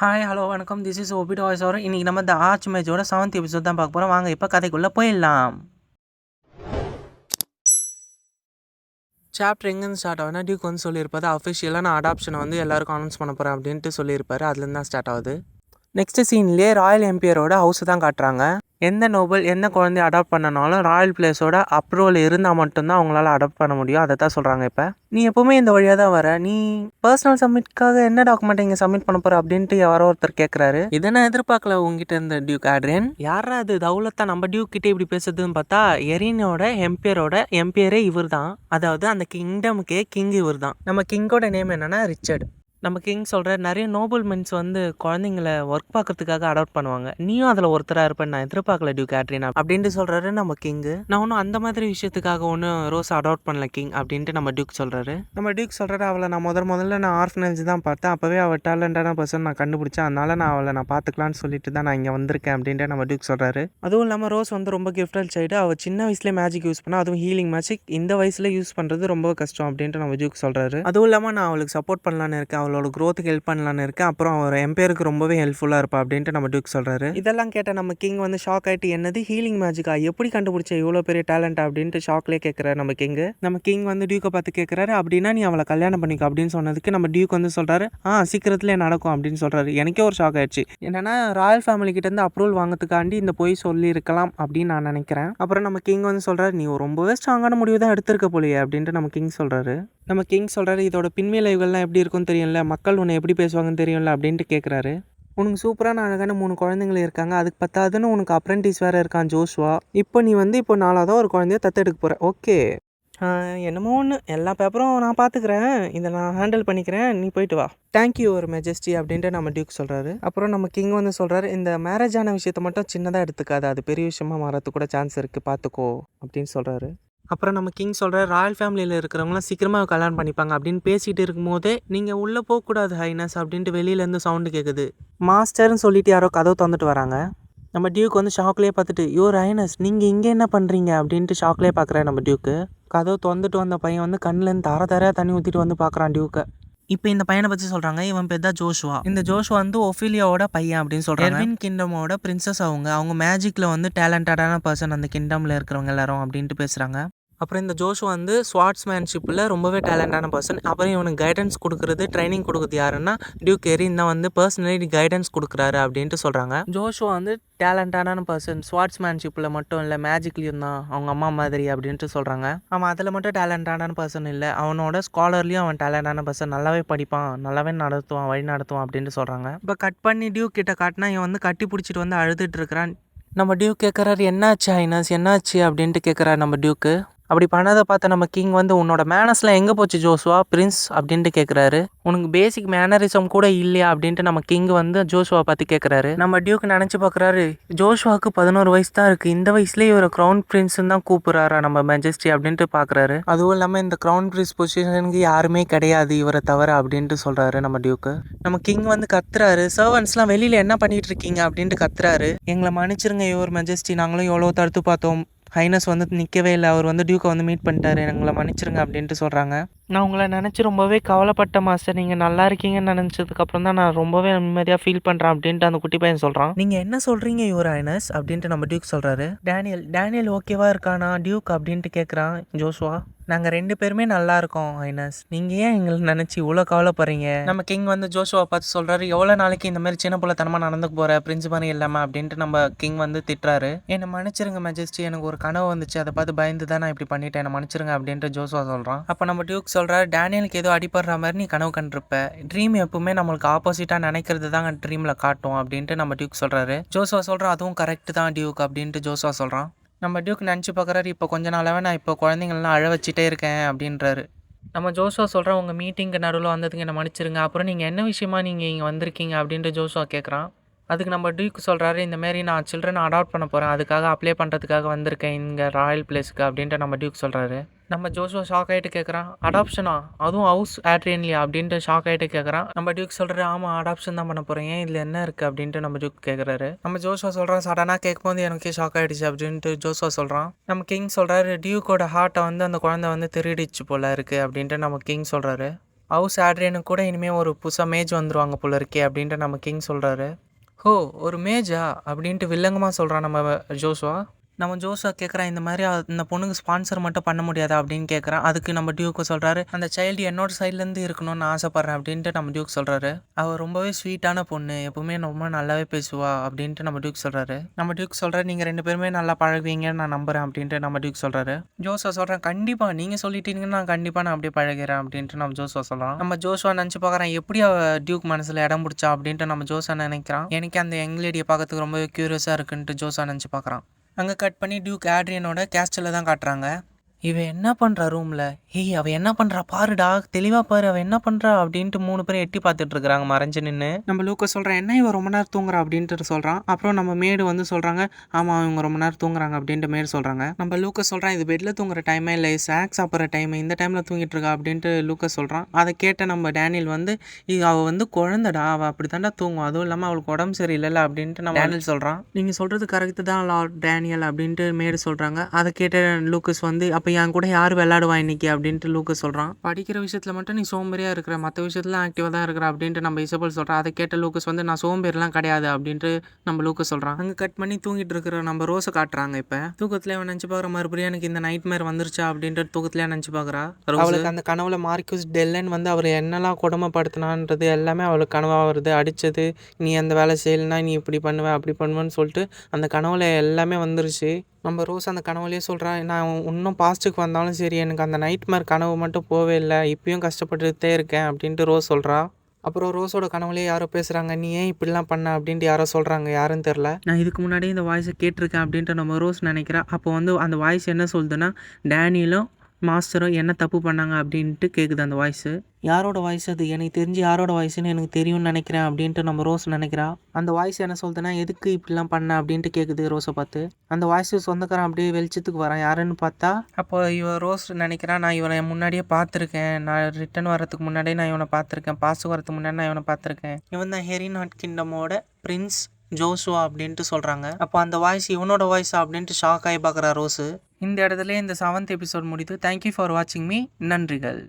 Hi hello வணக்கம் this is ஓபிட் voice over. இன்றைக்கி நம்ம த ஆர்ச் மேட்சோட 7th எபிசோட் தான் பார்க்க போகிறோம். வாங்க இப்போ கதைக்குள்ளே போயிடலாம். சாப்டர் எங்கேருந்து ஸ்டார்ட் ஆகுதுன்னா, டியூக் வந்து சொல்லியிருப்பாரு அஃபிஷியலாக நான் அடாப்ஷனை வந்து எல்லாருக்கும் அனௌன்ஸ் பண்ண போகிறேன் அப்படின்ட்டு சொல்லியிருப்பாரு. அதுலேருந்து தான் ஸ்டார்ட் ஆகுது. நெக்ஸ்ட் சீன்லேயே ராயல் எம்பியரோட ஹவுஸை தான் காட்டுறாங்க. எந்த நோபல் எந்த குழந்தைய அடாப்ட் பண்ணனாலும் ராயல் பிளேஸோட அப்ரூவல் இருந்தால் மட்டும்தான் அவங்களால அடாப்ட் பண்ண முடியும். அதை தான் சொல்கிறாங்க. இப்போ நீ எப்போவுமே இந்த வழியாக தான் வர, நீ பர்சனல் சப்மிட்காக என்ன டாக்குமெண்ட் இங்கே சப்மிட் பண்ண போகிற அப்படின்ட்டு யாரோ ஒருத்தர் கேட்குறாரு. இதை நான் எதிர்பார்க்கல உங்ககிட்ட இருந்த டியூக் ஆட்ரியன். யாரா அது தௌலத்தா நம்ம டியூக் கிட்டே இப்படி பேசுறதுன்னு பார்த்தா எரினோட எம்பியரே இவர் தான். அதாவது அந்த கிங்டமுக்கே கிங் இவர் தான். நம்ம கிங்கோட நேம் என்னன்னா ரிச்சர்ட். நம்ம கிங் சொல்கிற நிறைய நோபல் மென்ஸ் வந்து குழந்தைங்கள ஒர்க் பார்க்கறதுக்காக அடாப்ட் பண்ணுவாங்க. நீயும் அதில் ஒருத்தராக இருப்பேன் நான் எதிர்பார்க்கல டியூக் ஆட்ரினா அப்படின்ட்டு சொல்கிறாரு நம்ம கிங்கு. நான் ஒன்றும் அந்த மாதிரி விஷயத்துக்காக ஒன்றும் ரோஸ் அடாப்ட் பண்ணல கிங் அப்படின்ட்டு நம்ம டியூக் சொல்கிறாரு. நம்ம டியூக் சொல்கிறாரு அவளை நான் முதல்ல நான் ஆர்ஃபனேஜ் தான் பார்த்தேன். அப்போவே அவள் டேலண்டான பர்சன் நான் கண்டுபிடிச்சேன். அதனால நான் அவளை நான் பார்த்துக்கலான்னு சொல்லிட்டு தான் நான் இங்கே வந்திருக்கேன் அப்படின்ட்டு நம்ம டியூக் சொல்கிறாரு. அதுவும் இல்லாமல் ரோஸ் வந்து ரொம்ப கிஃப்டல் சைடு. அவள் சின்ன வயசுலேயே மேஜிக் யூஸ் பண்ணா, அதுவும் ஹீலிங் மேஜிக் இந்த வயசில் யூஸ் பண்ணுறது ரொம்ப கஷ்டம் அப்படின்ட்டு நம்ம டியூக் சொல்கிறாரு. அதுவும் இல்லாமல் நான் அவளுக்கு சப்போர்ட் பண்ணலான்னு இருக்கேன், அவளோட க்ரோத்துக்கு ஹெல்ப் பண்ணலான்னு இருக்கேன், அப்புறம் அவர் எம்பேருக்கு ரொம்பவே ஹெல்ப்ஃபுல்லாக இருப்பா அப்படின்ட்டு நம்ம டியூக் சொல்கிறாரு. இதெல்லாம் கேட்ட நம்ம கிங் வந்து ஷாக் ஆகிட்டு என்னது ஹீலிங் மேஜிக்கா, எப்படி கண்டுபிடிச்ச இவ்வளோ பெரிய டேலண்ட் அப்படின்ட்டு ஷாக்லேயே கேட்குறாரு நம்ம கிங்கு. நம்ம கிங் வந்து டியூக்கை பார்த்து கேட்குறாரு அப்படின்னா நீ அவளை கல்யாணம் பண்ணிக்கோ அப்படின்னு சொன்னதுக்கு நம்ம டியூக் வந்து சொல்கிறாரு சீக்கிரத்துலேயே நடக்கும் அப்படின்னு சொல்கிறாரு. எனக்கே ஒரு ஷாக் ஆயிடுச்சு. என்னன்னா ராயல் ஃபேமிலி கிட்டேருந்து அப்ரூவல் வாங்கிறதுக்காண்டி இந்த பொய் சொல்லியிருக்கலாம் அப்படின்னு நான் நினைக்கிறேன். அப்புறம் நம்ம கிங் வந்து சொல்கிறாரு நீ ரொம்பவே ஸ்ட்ராங்கான முடிவு தான் எடுத்திருக்க போலியே அப்படின்ட்டு நம்ம கிங் சொல்கிறாரு. நம்ம கிங் சொல்கிறாரு இதோட பின்விளைவுகள்லாம் எப்படி இருக்குன்னு தெரியும்ல, மக்கள் உன்னை எப்படி பேசுவாங்கன்னு தெரியும்ல அப்படின்ட்டு கேட்குறாரு. உனக்கு சூப்பரான அழகான 3 குழந்தைங்கள் இருக்காங்க, அதுக்கு பத்தாதுன்னு உனக்கு அப்ரெண்டிஸ் வேறு இருக்கான் ஜோஷுவா. இப்போ நீ வந்து இப்போ 4வது ஒரு குழந்தைய தத்தெடுக்க போகிற. ஓகே என்னமோ ஒன்று, எல்லா பேப்பரும் நான் பார்த்துக்கிறேன், இதை நான் ஹேண்டில் பண்ணிக்கிறேன், நீ போயிட்டு வா. தேங்க்யூ ஒரு மெஜஸ்டி அப்படின்ட்டு நம்ம டியூக் சொல்கிறாரு. அப்புறம் நம்ம கிங் வந்து சொல்கிறாரு இந்த மேரேஜான விஷயத்த மட்டும் சின்னதாக எடுத்துக்காது, அது பெரிய விஷயமா மாறத்துக்கு கூட சான்ஸ் இருக்குது, பார்த்துக்கோ அப்படின்னு சொல்கிறாரு. அப்புறம் நம்ம கிங் சொல்கிற ராயல் ஃபேமிலியில் இருக்கிறவங்களாம் சீக்கிரமாக கல்யாணம் பண்ணிப்பாங்க அப்படின்னு பேசிகிட்டு இருக்கும்போதே நீங்கள் உள்ளே போகக்கூடாது ஹைனஸ் அப்படின்ட்டு வெளியிலேருந்து சவுண்டு கேட்குது. மாஸ்டர்னு சொல்லிட்டு யாரோ கதவை திறந்துட்டு வராங்க. நம்ம டியூக் வந்து ஷாக்லேயே பார்த்துட்டு யோர் ஹைனஸ் நீங்கள் இங்கே என்ன பண்ணுறீங்க அப்படின்ட்டு ஷாக்லேயே பார்க்குறேன் நம்ம டியூக்கு. கதவை திறந்துட்டு வந்த பையன் வந்து கண்ணிலேருந்து தரையாக தண்ணி ஊற்றிட்டு வந்து பார்க்குறான் டியூக்கை. இப்போ இந்த பையனை பற்றி சொல்கிறாங்க, இவன் பேர் தான் ஜோஷுவா. இந்த ஜோஷுவா வந்து ஒஃபிலியாவோட பையன் அப்படின்னு சொல்கிறாங்க. எர்வின் கிங்டமோட பிரின்சஸ் அவங்க மேஜிக்கில் வந்து டேலண்டடான பர்சன் அந்த கிங்டமில் இருக்கிறவங்க எல்லாரும் அப்படின்ட்டு பேசுகிறாங்க. அப்புறம் இந்த ஜோஷுவா வந்து ஸ்வாட்ஸ்மேன்ஷிப்பில் ரொம்பவே டேலண்டான பர்சன். அப்புறம் இவனுக்கு கைடன்ஸ் கொடுக்குறது ட்ரைனிங் கொடுக்குறது யாருன்னா டியூக் எரின் தான் வந்து பர்சனலி கைடன்ஸ் கொடுக்குறாரு அப்படின்ட்டு சொல்கிறாங்க. ஜோஷுவா வந்து டேலண்டான பர்சன், ஸ்வாட்ஸ்மேன்ஷிப்பில் மட்டும் இல்லை மேஜிக்லேயும் தான் அவங்க அம்மா மாதிரி அப்படின்ட்டு சொல்கிறாங்க. அவன் அதில் மட்டும் டேலண்டான பர்சன் இல்லை, அவனோட ஸ்காலர்லேயும் அவன் டேலண்டான பர்சன், நல்லாவே படிப்பான், நல்லாவே வழி நடத்துவான் அப்படின்ட்டு சொல்கிறாங்க. இப்போ கட் பண்ணி டியூக் கிட்ட காட்டினா இவன் வந்து கட்டி பிடிச்சிட்டு வந்து அழுதுட்டு இருக்கிறான். நம்ம டியூக் கேட்குறாரு என்னாச்சு ஹைனஸ் என்னாச்சு அப்படின்ட்டு கேட்குறாரு நம்ம டியூக்கு. அப்படி பண்ணதை பார்த்த நம்ம கிங் வந்து உன்னோட மேனர்ஸ்லாம் எங்கே போச்சு ஜோஷுவா பிரின்ஸ் அப்படின்ட்டு கேட்குறாரு. உனக்கு பேசிக் மேனரிசம் கூட இல்லையா அப்படின்ட்டு நம்ம கிங் வந்து ஜோஷுவா பார்த்து கேட்குறாரு. நம்ம டியூக் நினச்சி பார்க்குறாரு ஜோஷுவாவுக்கு 11 வயசு தான் இருக்குது, இந்த வயசுலேயே இவர் க்ரௌன் பிரின்ஸ்ன்னு தான் கூப்பிட்றாரா நம்ம மெஜஸ்டி அப்படின்ட்டு பார்க்குறாரு. அதுவும் இல்லாமல் இந்த க்ரௌன் பிரின்ஸ் பொசிஷனுக்கு யாருமே கிடையாது இவரை தவிர அப்படின்ட்டு சொல்கிறாரு நம்ம டியூக்கு. நம்ம கிங் வந்து கத்துறாரு சர்வன்ட்ஸ்லாம் வெளியில் என்ன பண்ணிட்டு இருக்கீங்க அப்படின்ட்டு கத்துறாரு. எங்களை மன்னிச்சிருங்க யுவர் மெஜஸ்டி, நாங்களும் எவ்வளோ தடுத்து பார்த்தோம், ஹைனஸ் வந்து நிற்கவே இல்லை, அவர் வந்து டியூக்கை வந்து மீட் பண்ணிட்டாரு, எங்களை மன்னிச்சிருங்க அப்படின்ட்டு சொல்கிறாங்க. நான் உங்களை நினச்சி ரொம்பவே கவலைப்பட்ட மாஸ்டர், நீங்கள் நல்லா இருக்கீங்கன்னு நினச்சதுக்கப்புறம் தான் நான் ரொம்பவே நிம்மதியாக ஃபீல் பண்ணுறேன் அப்படின்ட்டு அந்த குட்டி பையன் சொல்கிறான். நீங்கள் என்ன சொல்கிறீங்க யுவர் ஹைனஸ் அப்படின்ட்டு நம்ம டியூக் சொல்கிறாரு. டேனியல் ஓகேவா இருக்கானா டியூக் அப்படின்ட்டு கேட்குறான் ஜோஷுவா. நாங்கள் 2 பேருமே நல்லா இருக்கோம் ஹைனஸ், நீங்கள் ஏன் எங்களை நினச்சி இவ்வளோ கவலைப்படுறீங்க. நம்ம கிங் வந்து ஜோஷுவா பார்த்து சொல்கிறாரு எவ்வளோ நாளைக்கு இந்த மாதிரி சின்ன பிள்ளைத்தனமாக நடந்துக்கு போகிற பிரின்ஸ் மாதிரி இல்லாமல் அப்படின்ட்டு நம்ம கிங் வந்து திட்டுறாரு. என்னை மன்னிச்சிருங்க மெஜஸ்டி, எனக்கு ஒரு கனவு வந்துச்சு, அதை பார்த்து பயந்து தான் நான் இப்படி பண்ணிட்டேன், என்னை மன்னிச்சிருங்க அப்படின்ட்டு ஜோஷுவா சொல்கிறான். அப்போ நம்ம டியூக் சொல்கிறாரு டேனியலுக்கு ஏதோ அடிப்படுற மாதிரி நீ கனவு கண்டிருப்ப, ட்ரீம் எப்பவுமே நம்மளுக்கு ஆப்போசிட்டாக நினைக்கிறது தாங்க ட்ரீமில் காட்டும் அப்படின்ட்டு நம்ம டியூக் சொல்கிறாரு. ஜோஷுவா சொல்கிறான் அதுவும் கரெக்டு தான் டியூக் அப்படின்ட்டு ஜோஷுவா சொல்கிறான். நம்ம டியூக் நினச்சி பார்க்குறாரு இப்போ கொஞ்ச நாளாகவே நான் இப்போ குழந்தைங்கள்லாம் அழ வச்சுட்டே இருக்கேன் அப்படின்றாரு. நம்ம ஜோஷுவா சொல்கிறேன் உங்கள் மீட்டிங்கு நடுவில் வந்ததுக்கு என்ன மன்னிச்சிருங்க, அப்புறம் நீங்கள் என்ன விஷயமா நீங்கள் இங்கே வந்திருக்கீங்க அப்படின்ட்டு ஜோஷுவா கேட்குறான். அதுக்கு நம்ம டியூக் சொல்கிறாரு இந்த மாரி நான் சில்ட்ரனை அடாப்ட் பண்ண போகிறேன், அதுக்காக அப்ளை பண்ணுறதுக்காக வந்திருக்கேன் இங்கே ராயல் பிளேஸுக்கு அப்படின்ட்டு நம்ம டியூக் சொல்கிறாரு. நம்ம ஜோஷுவா ஷாக் ஆகிட்டு கேட்குறான் அடாப்ஷனா, அதுவும் ஹவுஸ் ஆட்ரியன்லையா அப்படின்ட்டு ஷாக் ஆகிட்டு கேட்குறான். நம்ம டியூக் சொல்கிறாரு ஆமாம் அடாப்ஷன் தான் பண்ண போகிறேன், ஏன் இதில் என்ன இருக்குது அப்படின்ட்டு நம்ம டியூக் கேட்குறாரு. நம்ம ஜோஷுவா சொல்கிறான் சடனாக கேட்கும்போது எனக்கே ஷாக் ஆகிடுச்சு அப்படின்ட்டு ஜோஷுவா சொல்கிறான். நம்ம கிங் சொல்கிறாரு டியூக்கோட ஹார்ட்டை வந்து அந்த குழந்தை வந்து திருடிச்சு போல இருக்குது அப்படின்ட்டு நம்ம கிங் சொல்கிறாரு. ஹவுஸ் ஆட்ரியனுக்கு கூட இனிமேல் ஒரு புதுசாக மேஜ் வந்துருவாங்க போல இருக்கே அப்படின்ட்டு நம்ம கிங் சொல்கிறாரு. ஹோ, ஒரு மேஜா அப்படின்ட்டு வில்லங்கமாக சொல்கிறான் நம்ம ஜோஷுவா. நம்ம ஜோஷுவா கேட்குறான், இந்த மாதிரி இந்த பொண்ணுக்கு ஸ்பான்சர் மட்டும் பண்ண முடியாதா அப்படின்னு கேட்குறான். அதுக்கு நம்ம டியூக்கு சொல்கிறாரு, அந்த சைல்டு என்னோட சைட்லேருந்து இருக்கணும்னு ஆசைப்பட்றேன் அப்படின்ட்டு நம்ம டியூக் சொல்கிறாரு. அவள் ரொம்பவே ஸ்வீட்டான பொண்ணு, எப்பவுமே ரொம்ப நல்லாவே பேசுவா அப்படின்ட்டு நம்ம டியூக் சொல்கிறாரு. நம்ம டியூக் சொல்கிறாரு, நீங்கள் 2 பேருமே நல்லா பழகுவீங்கன்னு நான் நம்புகிறேன் அப்படின்ட்டு நம்ம டியூக் சொல்கிறாரு. ஜோஷுவா சொல்கிறேன், கண்டிப்பாக நீங்கள் சொல்லிட்டீங்கன்னா நான் அப்படியே பழகிறேன் அப்படின்ட்டு நம்ம ஜோஷுவா சொல்கிறான். நம்ம ஜோஷுவா நினச்சி பார்க்குறேன், எப்படி டியூக் மனசில் இடம் பிடிச்சா அப்படின்ட்டு நம்ம ஜோஷுவா நினைக்கிறான். எனக்கு அந்த யங் லேடியை பார்க்கறதுக்கு ரொம்பவே க்யூரியஸாக இருக்குன்ட்டு ஜோஷுவா நினச்சி பார்க்குறான். அங்கே கட் பண்ணி டியூக் ஆட்ரியனோட கேஸ்டலில் தான் காட்டுறாங்க. இவன் என்ன பண்ணுறா ரூமில்? ஏய், அவள் என்ன பண்ணுறா பாருடா, தெளிவாக பாரு அவள் என்ன பண்ணுறா அப்படின்ட்டு 3 பேரும் எட்டி பார்த்துட்டு இருக்கிறாங்க மறைஞ்சு நின்று. நம்ம லூக்கஸ் சொல்கிறேன், என்ன இவன் ரொம்ப நேரம் தூங்குறா அப்படின்ட்டு சொல்கிறான். அப்புறம் நம்ம மேடு வந்து சொல்கிறாங்க, ஆமாம் இவங்க ரொம்ப நேரம் தூங்குறாங்க அப்படின்ட்டு மேடு சொல்கிறாங்க. நம்ம லூக்கஸ் சொல்கிறான், இது பெட்டில் தூங்குற டைமே இல்லை, ஸ்நாக்ஸ் சாப்பிட்ற டைம், இந்த டைமில் தூங்கிட்டு இருக்கா அப்படின்ட்டு லூக்கஸ் சொல்கிறான். அதை கேட்ட நம்ம டேனியல் வந்து, அவள் வந்து குழந்தடா, அவள் அப்படி தாண்டா தூங்கும், அதுவும் இல்லாமல் அவளுக்கு உடம்பு சரியில்லை அப்படின்ட்டு நம்ம டேனியல் சொல்கிறான். நீங்கள் சொல்கிறது கரெக்டு தான் லார்ட் டேனியல் அப்படின்ட்டு மேடு சொல்கிறாங்க. அதை கேட்ட லூக்கஸ் வந்து, அப்போ என் கூட யார் விளையாடுவா இன்னைக்கு அப்படின்ட்டு லூக்கஸ் சொல்கிறான். படிக்கிற விஷயத்தில் மட்டும் நீ சோம்பேறியாக இருக்கிற, மற்ற விஷயத்துல ஆக்டிவாக தான் இருக்கிற அப்படின்ட்டு நம்ம இசபல் சொல்கிறான். அதை கேட்ட லூக்கஸ் வந்து, நான் சோம்பேறிலாம் கிடையாது அப்படின்ட்டு நம்ம லூக்கஸ் சொல்கிறான். அங்கே கட் பண்ணி தூங்கிட்டு இருக்கிற நம்ம ரோஸை காட்டுறாங்க. இப்போ தூக்கத்தில் அவன் நினச்சி பார்க்குற, மறுபடியும் எனக்கு இந்த நைட் மேர் வந்துருச்சா அப்படின்ட்டு தூக்கத்திலே நினச்சி பார்க்குறா. அவளுக்கு அந்த கனவுல மார்க்யூஸ் டெல்லன் வந்து அவர் என்னெல்லாம் கொடுமைப்படுத்தினான்றது எல்லாமே அவளுக்கு கனவாக வருது. அடித்தது, நீ அந்த வேலை செய்யலைன்னா நீ இப்படி பண்ணுவேன் அப்படி பண்ணுவேன்னு சொல்லிட்டு அந்த கனவுல எல்லாமே வந்துருச்சு. நம்ம ரோஸ் அந்த கனவுலேயே சொல்கிறான், நான் இன்னும் பாஸ்ட்டுக்கு வந்தாலும் சரி எனக்கு அந்த நைட் மேர் கனவு மட்டும் போவே இல்லை, இப்பயும் கஷ்டப்பட்டுட்டே இருக்கேன் அப்படின்ட்டு ரோஸ் சொல்கிறா. அப்புறம் ரோஸோட கனவுலேயே யாரோ பேசுகிறாங்க, நீ ஏன் இப்படிலாம் பண்ண அப்படின்ட்டு யாரோ சொல்கிறாங்க, யாருன்னு தெரில. நான் இதுக்கு முன்னாடி இந்த வாய்ஸை கேட்டிருக்கேன் அப்படின்ட்டு நம்ம ரோஸ் நினைக்கிறா. அப்போ வந்து அந்த வாய்ஸ் என்ன சொல்லுதுன்னா, டேனியலும் மாஸ்டரும் என்ன தப்பு பண்ணாங்க அப்படின்ட்டு கேட்குது அந்த வாய்ஸு. யாரோட வாய்ஸ் அது? எனக்கு தெரிஞ்சு யாரோட வாய்ஸ்ன்னு எனக்கு தெரியும்னு நினைக்கிறேன் அப்படின்ட்டு நம்ம ரோஸ் நினைக்கிறா. அந்த வாய்ஸ் என்ன சொல்லுதுன்னா, எதுக்கு இப்படிலாம் பண்ண அப்படின்ட்டு கேட்குது ரோஸை பார்த்து. அந்த வாய்ஸ் சொந்தக்காரன் அப்படியே வெளிச்சத்துக்கு வரான். யாருன்னு பார்த்தா அப்போ ரோஸ் நினைக்கிறான், நான் இவனை முன்னாடியே பார்த்துருக்கேன், நான் ரிட்டன் வரதுக்கு முன்னாடியே நான் இவனை பார்த்துருக்கேன், பாஸுக்கு வரதுக்கு முன்னாடி நான் இவனை பார்த்துருக்கேன், இவன் தான் ஹெரி நாட் கிங்டமோட பிரின்ஸ் ஜோஷுவா அப்படின்ட்டு சொல்கிறாங்க. அப்போ அந்த வாய்ஸ் இவனோட வாய்ஸா அப்படின்ட்டு ஷாக் ஆகி பார்க்குறா ரோஸு. இந்த இடத்துல இந்த 7th எபிசோட் முடியுது. தேங்க்யூ ஃபார் வாட்சிங் மீ. நன்றிகள்.